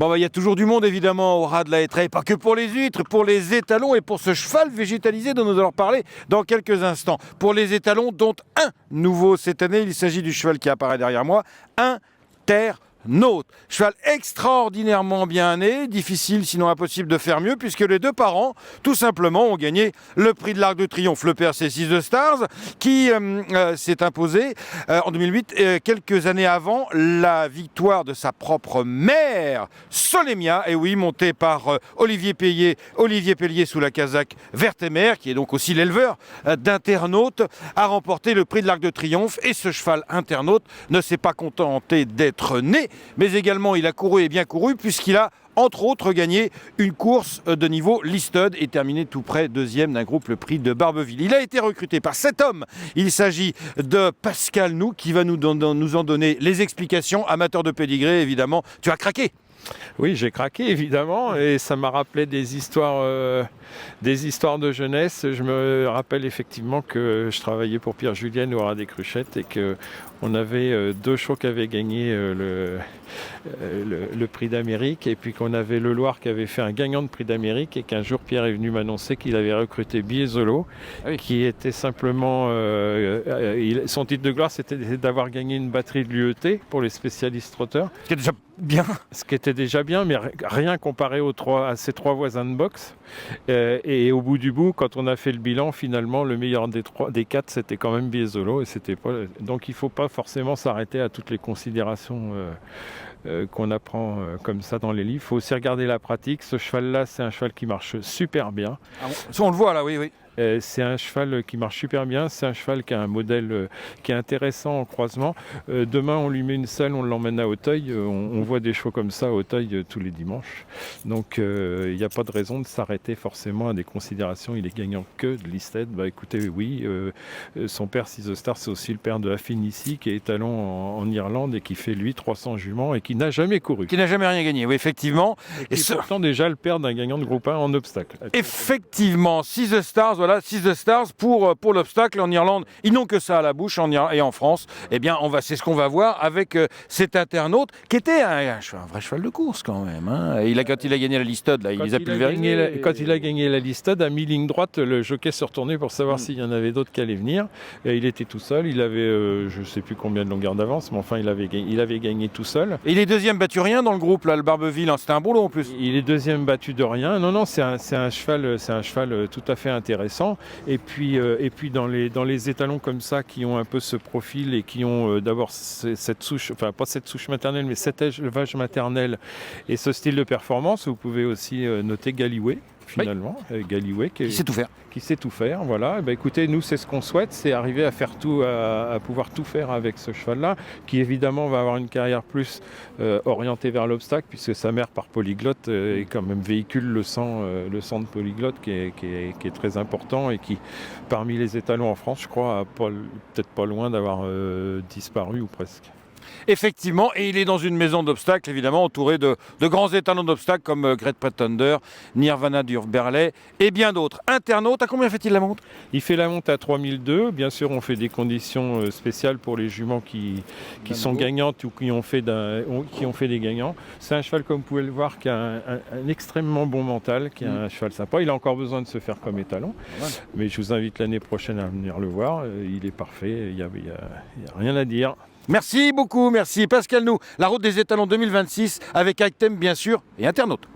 Bon, bah, il y a toujours du monde évidemment au ras de la Hétraie, pas que pour les huîtres, pour les étalons et pour ce cheval végétalisé dont nous allons parler dans quelques instants. Pour les étalons, dont un nouveau cette année, il s'agit du cheval qui apparaît derrière moi, Internaute. Cheval extraordinairement bien né, difficile sinon impossible de faire mieux puisque les deux parents tout simplement ont gagné le prix de l'Arc de Triomphe, le PRC 6 de Stars qui s'est imposé en 2008, quelques années avant la victoire de sa propre mère Solémia, et oui, montée par Olivier Pellier sous la casaque Vertemer, qui est donc aussi l'éleveur d'Internaute, a remporté le prix de l'Arc de Triomphe. Et ce cheval Internaute ne s'est pas contenté d'être né, mais également il a couru et bien couru puisqu'il a entre autres gagné une course de niveau listed et terminé tout près deuxième d'un groupe, le prix de Barbeville. Il a été recruté par cet homme. Il s'agit de Pascal Nou qui va nous en donner les explications. Amateur de pédigré évidemment, tu as craqué. Oui, j'ai craqué évidemment et ça m'a rappelé des histoires de jeunesse. Je me rappelle effectivement que je travaillais pour Pierre Julienne au Ras des Cruchettes et qu'on avait deux chevaux qui avaient gagné le prix d'Amérique et puis qu'on avait le Loir qui avait fait un gagnant de prix d'Amérique et qu'un jour Pierre est venu m'annoncer qu'il avait recruté Biesolo, qui était simplement... son titre de gloire, c'était d'avoir gagné une batterie de l'UET pour les spécialistes trotteurs. Ce qui est déjà bien. Ce qui était déjà bien, mais rien comparé à ses trois voisins de boxe. Et au bout du bout, quand on a fait le bilan, finalement, le meilleur des quatre, c'était quand même Biesolo. Donc il ne faut pas forcément s'arrêter à toutes les considérations qu'on apprend comme ça dans les livres. Il faut aussi regarder la pratique. Ce cheval-là, c'est un cheval qui marche super bien. Ah bon, ça, on le voit là, oui. C'est un cheval qui marche super bien, c'est un cheval qui a un modèle qui est intéressant en croisement. Demain, on lui met une selle, on l'emmène à Auteuil. On voit des chevaux comme ça à Auteuil tous les dimanches. Donc, il n'y a pas de raison de s'arrêter forcément à des considérations. Il est gagnant que de listed. Bah, écoutez, oui, son père, Six Star, c'est aussi le père de Affinici, qui est étalon en Irlande et qui fait, lui, 300 juments et qui n'a jamais couru. Qui n'a jamais rien gagné, oui, effectivement. Et qui est pourtant déjà le père d'un gagnant de groupe 1 en obstacle. Effectivement, Six Stars, voilà, Six Stars pour l'obstacle en Irlande. Ils n'ont que ça à la bouche et en France. Eh bien, c'est ce qu'on va voir avec cet Internaute qui était un vrai cheval de course quand même. Hein. Quand il a gagné la listed, là, il les a pulvérisés. Quand il a gagné la listed, à mi-ligne droite, le jockey s'est retourné pour savoir s'il y en avait d'autres qui allaient venir. Et il était tout seul. Il avait, je ne sais plus combien de longueur d'avance, mais enfin, il avait gagné tout seul. Et il est deuxième battu rien dans le groupe, là, le Barbeville. Hein. C'était un boulot en plus. Il est deuxième battu de rien. Non, c'est un cheval tout à fait intéressant. Et puis dans les étalons comme ça qui ont un peu ce profil et qui ont d'abord cette souche, enfin pas cette souche maternelle, mais cet élevage maternel et ce style de performance, vous pouvez aussi noter Galiway. Finalement, Galiway qui sait tout faire. Qui sait tout faire, voilà. Et ben, écoutez, nous, c'est ce qu'on souhaite, c'est arriver à faire tout, à pouvoir tout faire avec ce cheval-là, qui évidemment va avoir une carrière plus orientée vers l'obstacle, puisque sa mère, par polyglotte, est quand même véhicule le sang de polyglotte qui est très important et qui, parmi les étalons en France, je crois, a peut-être pas loin d'avoir disparu ou presque. Effectivement, et il est dans une maison d'obstacles, évidemment, entouré de grands étalons d'obstacles comme Great Pretender, Nirvana d'Urberley et bien d'autres. Internaute, à combien fait-il la monte? Il fait la monte à 3002. Bien sûr, on fait des conditions spéciales pour les juments qui sont gagnantes ou qui ont fait des gagnants. C'est un cheval, comme vous pouvez le voir, qui a un extrêmement bon mental, qui est un cheval sympa. Il a encore besoin de se faire comme étalon. Mais je vous invite l'année prochaine à venir le voir. Il est parfait, il n'y a rien à dire. Merci beaucoup, merci Pascal Nou. La route des étalons 2026 avec Item bien sûr et Internaute.